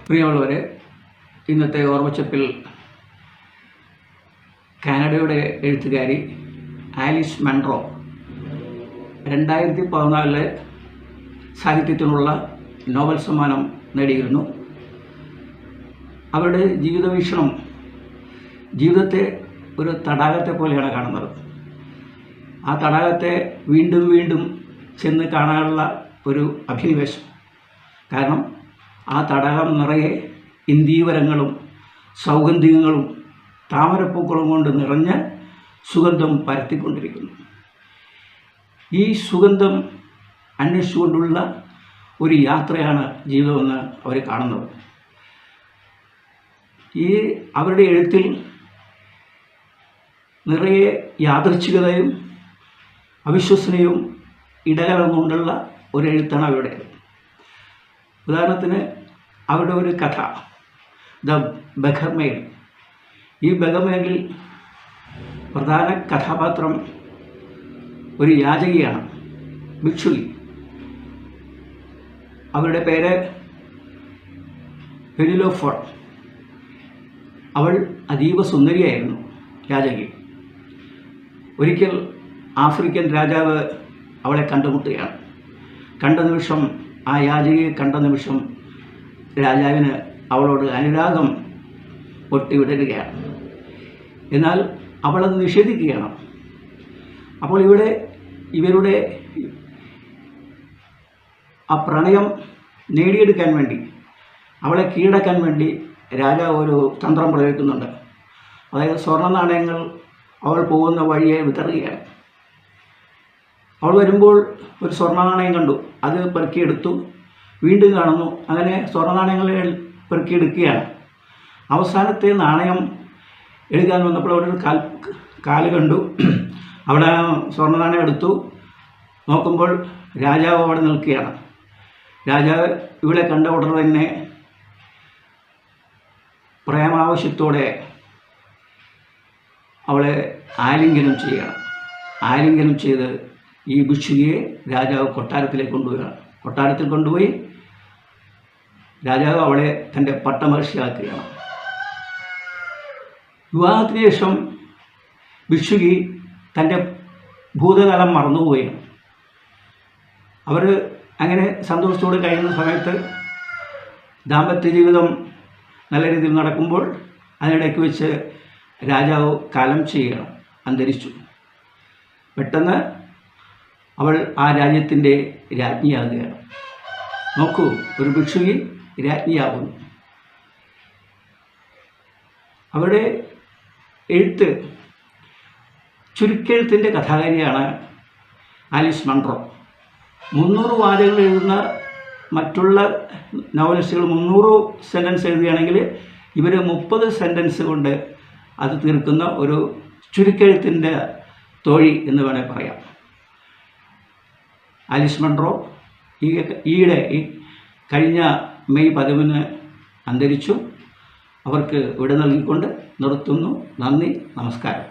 പ്രിയമുള്ളവരെ, ഇന്നത്തെ ഓർമ്മച്ചപ്പിൽ കാനഡയുടെ എഴുത്തുകാരി ആലിസ് മൺറോ 2014 സാഹിത്യത്തിനുള്ള നോബൽ സമ്മാനം നേടിയിരുന്നു. അവരുടെ ജീവിതവീക്ഷണം ജീവിതത്തെ ഒരു തടാകത്തെ പോലെയാണ് കാണുന്നത്. ആ തടാകത്തെ വീണ്ടും വീണ്ടും ചെന്ന് കാണാനുള്ള ഒരു അഭിനിവേശം. കാരണം ആ തടാകം നിറയെ ഇന്ദീവരങ്ങളും സൗഗന്ധികങ്ങളും താമരപ്പൂക്കളും കൊണ്ട് നിറഞ്ഞ സുഗന്ധം പരത്തിക്കൊണ്ടിരിക്കുന്നു. ഈ സുഗന്ധം അന്വേഷിച്ചുകൊണ്ടുള്ള ഒരു യാത്രയാണ് ജീവിതമെന്ന് അവർ കാണുന്നത്. ഈ അവരുടെ എഴുത്തിൽ നിറയെ യാദൃച്ഛികതയും അവിശ്വസനീയവും ഇടകലർന്നുകൊണ്ടുള്ള ഒരു എഴുത്താണ് അവരുടേത്. ഉദാഹരണത്തിന് അവരുടെ ഒരു കഥ ദ ബഗർമെയിൽ. ഈ ബഗർമെയിലിൽ പ്രധാന കഥാപാത്രം ഒരു യാചകിയാണ്, ഭിക്ഷുകി. അവരുടെ പേര് പെനിലോഫോൺ. അവൾ അതീവ സുന്ദരിയായിരുന്നു, യാചകി. ഒരിക്കൽ ആഫ്രിക്കൻ രാജാവ് അവളെ കണ്ടുമുട്ടുകയാണ്. കണ്ട നിമിഷം, ആ യാചകിയെ കണ്ട നിമിഷം രാജാവിന് അവളോട് അനുരാഗം പൊട്ടിവിടരുകയാണ്. എന്നാൽ അവളത് നിഷേധിക്കുകയാണ്. അപ്പോൾ ഇവരുടെ ആ പ്രണയം നേടിയെടുക്കാൻ വേണ്ടി, അവളെ കീഴടക്കാൻ വേണ്ടി രാജാവ് ഒരു തന്ത്രം പ്രയോഗിക്കുന്നുണ്ട്. അതായത് സ്വർണ്ണ നാണയങ്ങൾ അവൾ പോകുന്ന വഴിയെ വിതറുകയാണ്. അവൾ വരുമ്പോൾ ഒരു സ്വർണ്ണ നാണയം കണ്ടു, അത് പെറുക്കിയെടുത്തു. വീണ്ടും കാണുന്നു, അങ്ങനെ സ്വർണ്ണ നാണയങ്ങൾ പെറുക്കിയെടുക്കുകയാണ്. അവസാനത്തെ നാണയം എടുക്കാൻ വന്നപ്പോൾ അവിടെ ഒരു കാല് കണ്ടു. അവിടെ സ്വർണ്ണ നാണയം എടുത്തു. നോക്കുമ്പോൾ രാജാവ് അവിടെ നിൽക്കുകയാണ്. രാജാവ് ഇവിടെ കണ്ട ഉടനെ തന്നെ പ്രേമാവശ്യത്തോടെ അവളെ ആലിംഗനം ചെയ്യുകയാണ്. ആലിംഗനം ചെയ്ത് ഈ ഭിക്ഷുകിയെ രാജാവ് കൊട്ടാരത്തിലേക്ക് കൊണ്ടുപോവുകയാണ്. കൊട്ടാരത്തിൽ കൊണ്ടുപോയി രാജാവ് അവളെ തൻ്റെ പട്ടമഹർഷിയാക്കുകയാണ്. വിവാഹത്തിന് ശേഷം ഭിക്ഷുകി തൻ്റെ ഭൂതകാലം മറന്നുപോവുകയാണ്. അവർ അങ്ങനെ സന്തോഷത്തോടെ കഴിയുന്ന സമയത്ത് ദാമ്പത്യ ജീവിതം നല്ല രീതിയിൽ നടക്കുമ്പോൾ അതിനിടയ്ക്ക് വെച്ച് രാജാവ് കാലം ചെയ്യുകയാണ്, അന്തരിച്ചു. പെട്ടെന്ന് അവൾ ആ രാജ്യത്തിൻ്റെ രാജ്ഞിയാകുകയാണ്. നോക്കൂ, ഒരു ഭിക്ഷുകി രാജ്ഞിയാകുന്നു. അവരുടെ എഴുത്ത് ചുരുക്കെഴുത്തിൻ്റെ കഥാകാരിയാണ് ആലിസ് മൺറോ. 300 വാചകങ്ങൾ എഴുതുന്ന മറ്റുള്ള നോവലിസ്റ്റുകൾ 300 സെൻറ്റൻസ് എഴുതുകയാണെങ്കിൽ ഇവർ 30 സെൻറ്റൻസ് കൊണ്ട് അത് തീർക്കുന്ന ഒരു ചുരുക്കെഴുത്തിൻ്റെ തോഴി എന്ന് വേണേൽ പറയാം. ആലിസ് മൺറോ ഈയിടെ കഴിഞ്ഞ മെയ് 11 അന്തരിച്ചു. അവർക്ക് വിട നൽകിക്കൊണ്ട് നിർത്തുന്നു. നന്ദി, നമസ്കാരം.